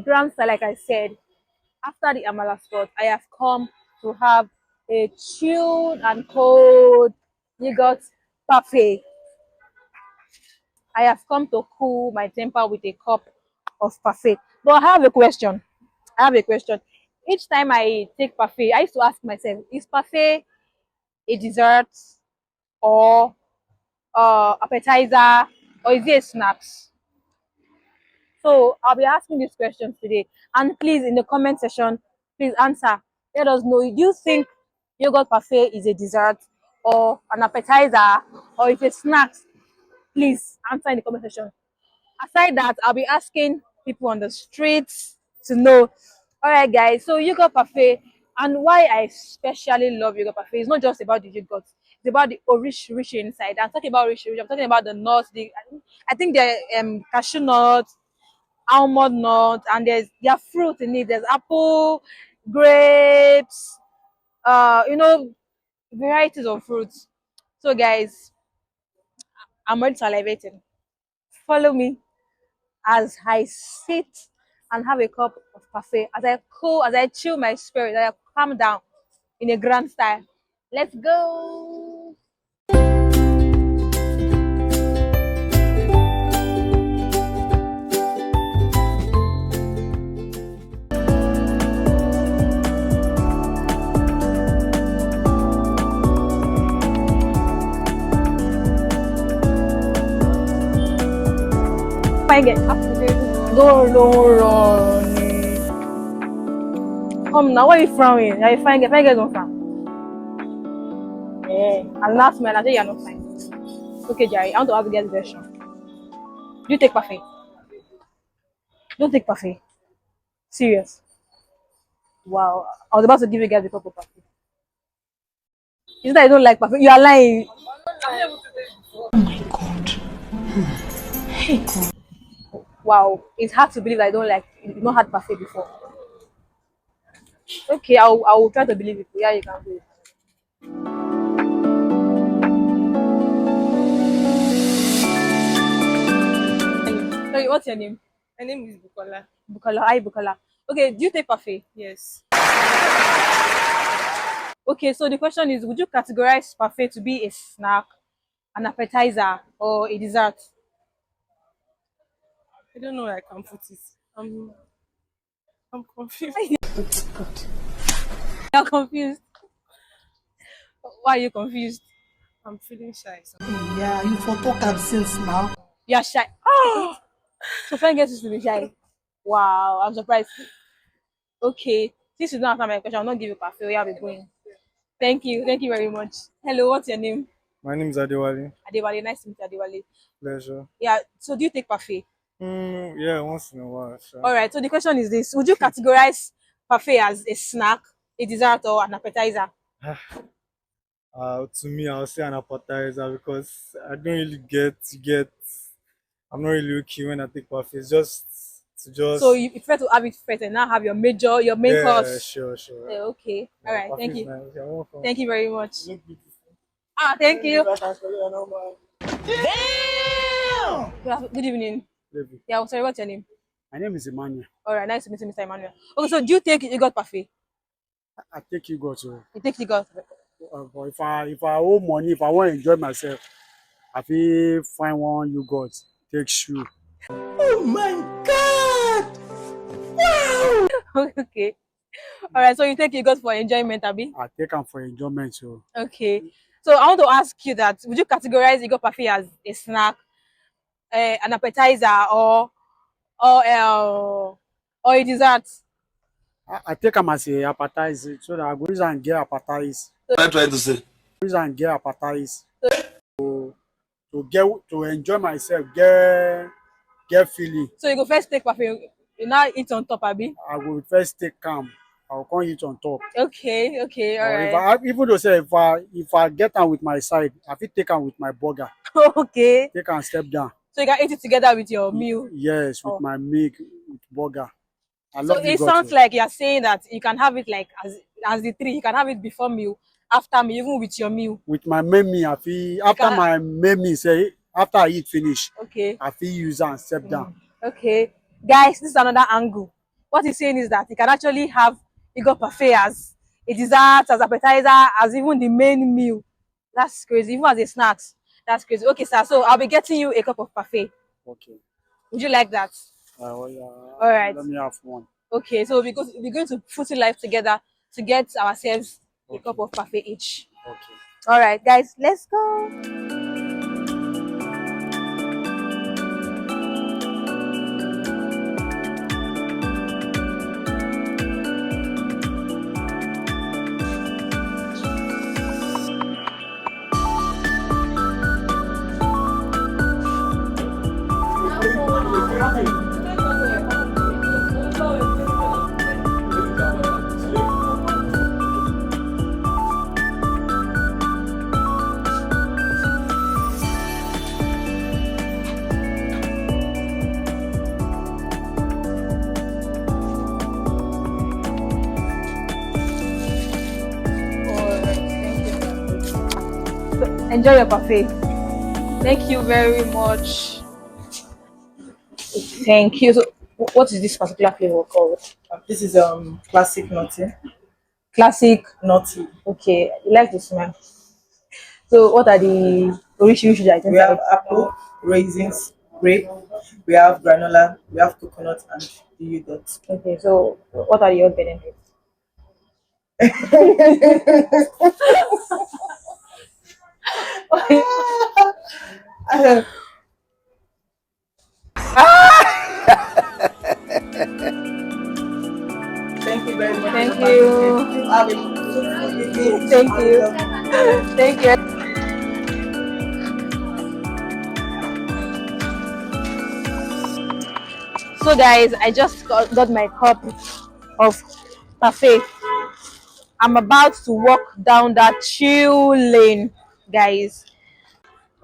grand style, like I said, after the Amala spot, I have come to have a chilled and cold yogurt parfait. I have come to cool my temper with a cup of parfait. But I have a question. I have a question. Each time I take parfait, I used to ask myself, is parfait a dessert or appetizer or is it a snacks? So I'll be asking these questions today. And please, in the comment section, please answer. Let us know. Do you think yogurt parfait is a dessert or an appetizer or it's a snacks? Please answer in the comment section. Aside that, I'll be asking people on the streets to know. All right, guys. So yogurt parfait, and why I especially love yogurt parfait is not just about the yogurt. It's about the rich inside. I'm talking about rich. I'm talking about the nuts. I think the cashew nuts, almond nuts, and there are fruit in it. There's apple, grapes, varieties of fruits. So guys, I'm already salivating. Follow me as I sit and have a cup of parfait, as I chill my spirit, as I calm down in a grand style. Let's go. Fine girl. Don't run. Come now, why are you frowning? Are you fine girl? Fine girl don't frown. Yeah. And last man, I say you're not fine. Okay, Jerry, I want to ask you guys a question. Do you take parfait? Don't take parfait. Serious. Wow. I was about to give you guys a cup of parfait. Is that I don't like parfait? You are lying. Oh my God. Hey God. Wow. It's hard to believe that I don't like you've not had parfait before. Okay, I will try to believe it. Yeah, you can do it. Sorry, what's your name? My name is Bukola. Bukola. Hi, Bukola. Okay, do you take parfait? Yes. Okay, so the question is, would you categorize parfait to be a snack, an appetizer, or a dessert? I don't know where I can put it. I'm confused. You're confused. Why are you confused? I'm feeling shy. Yeah, you for talk am since now. You're shy. Oh! So friend gets used to be shy. Wow, I'm surprised. Okay, since you don't answer my question, I'll not give you parfait. We have a going. Thank you. Thank you very much. Hello, what's your name? My name is Adewale. Adewale. Nice to meet you, Adewale. Pleasure. Yeah, so do you take parfait? Yeah, once in a while. Sure. All right, so the question is this. Would you categorize parfait as a snack, a dessert, or an appetizer? To me, I'll say an appetizer because I don't really get. I'm not really okay when I take parfait. It's just to just. So you prefer to have it first and now have your main yeah, course? sure. Yeah, okay. All right, Parfait thank is you. nice. You're welcome. Thank you very much. You look beautiful. Thank you. Damn! Good evening. Baby. Yeah, sorry, what's your name? My name is Emmanuel. All right, nice to meet you, Mr. Emmanuel. Okay, so do you take yogurt parfait? I take you go to. You take yogurt. But if I owe money, if I want to enjoy myself, I feel find one yogurt, take shoe. Oh my God. Wow. Okay. All right, so you take yogurt for enjoyment, Abi? I take them for enjoyment. So Okay. So I want to ask you that, would you categorize yogurt parfait as a snack, an appetizer, or a dessert? I take them as a appetizer so that I go use and get appetizer. What are you trying to say? Use and get appetizer to enjoy myself, get feeling. So you go first take parfait, you now eat on top, Abi? I will first take calm. I will come eat on top. Okay, all Or right. even though say if I get them with my side, I fit take them with my burger. Okay. Take and step down. So you can eat it together with your meal. Yes, with my milk, with burger. I love So it sounds like you're saying that you can have it like as the three. You can have it before meal, after meal, even with your meal. with my main meal, I feel after my main meal, say after I eat finish, Okay. I feel use and step down. Okay. Guys, this is another angle. what he's saying is that you can actually have yogurt parfait as a dessert, as appetizer, as even the main meal. That's crazy. Even as a snacks. That's crazy. Okay, sir. So I'll be getting you a cup of parfait. Okay. Would you like that? Well, All right. let me have one. Okay. So we're going to put in life together to get ourselves a Okay. cup of parfait each. Okay. All right, guys. Let's go. All right. Thank you. So, enjoy your parfait. Thank you very much. Thank you. So, what is this particular flavor called? This is classic nutty. Classic. Nutty. Okay, you like the smell. So, what are the oríṣiríṣi items? We have apple, raisins, grape. We have granola. We have coconut and the yogurt. Okay, so what are the health benefits? Thank you very much. Thank you. Have a fruitful evening. Thank Have a you. lovely day. Thank you. So, guys, I just got my cup of parfait. I'm about to walk down that chill lane, guys.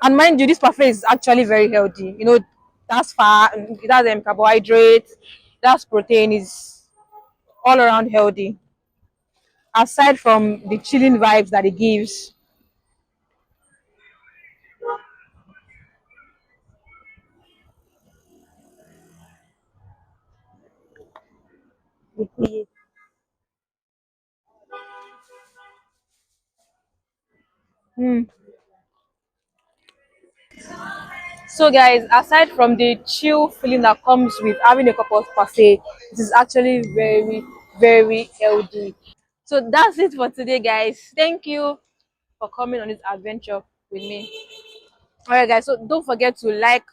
And mind you, this parfait is actually very healthy. You know, that's fat, that's carbohydrates, that's protein, is all around healthy. Aside from the chilling vibes that it gives. Mm. So, guys, aside from the chill feeling that comes with having a cup of parfait, it is actually very, very healthy. So that's it for today, guys. Thank you for coming on this adventure with me. All right, guys. So don't forget to like,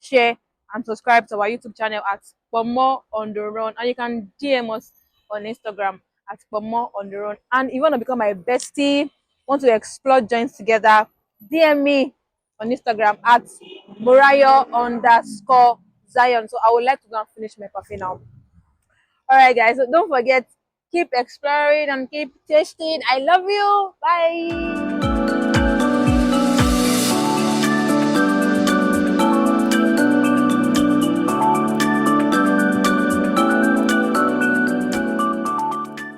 share, and subscribe to our YouTube channel at Ponmo OntheRun, and you can DM us on Instagram at Ponmo OntheRun. And if you want to become my bestie, want to explore joints together, DM me on Instagram at Morayo_Zion. So I would like to go and finish my coffee now. All right, guys. So don't forget, keep exploring and keep tasting. I love you. Bye.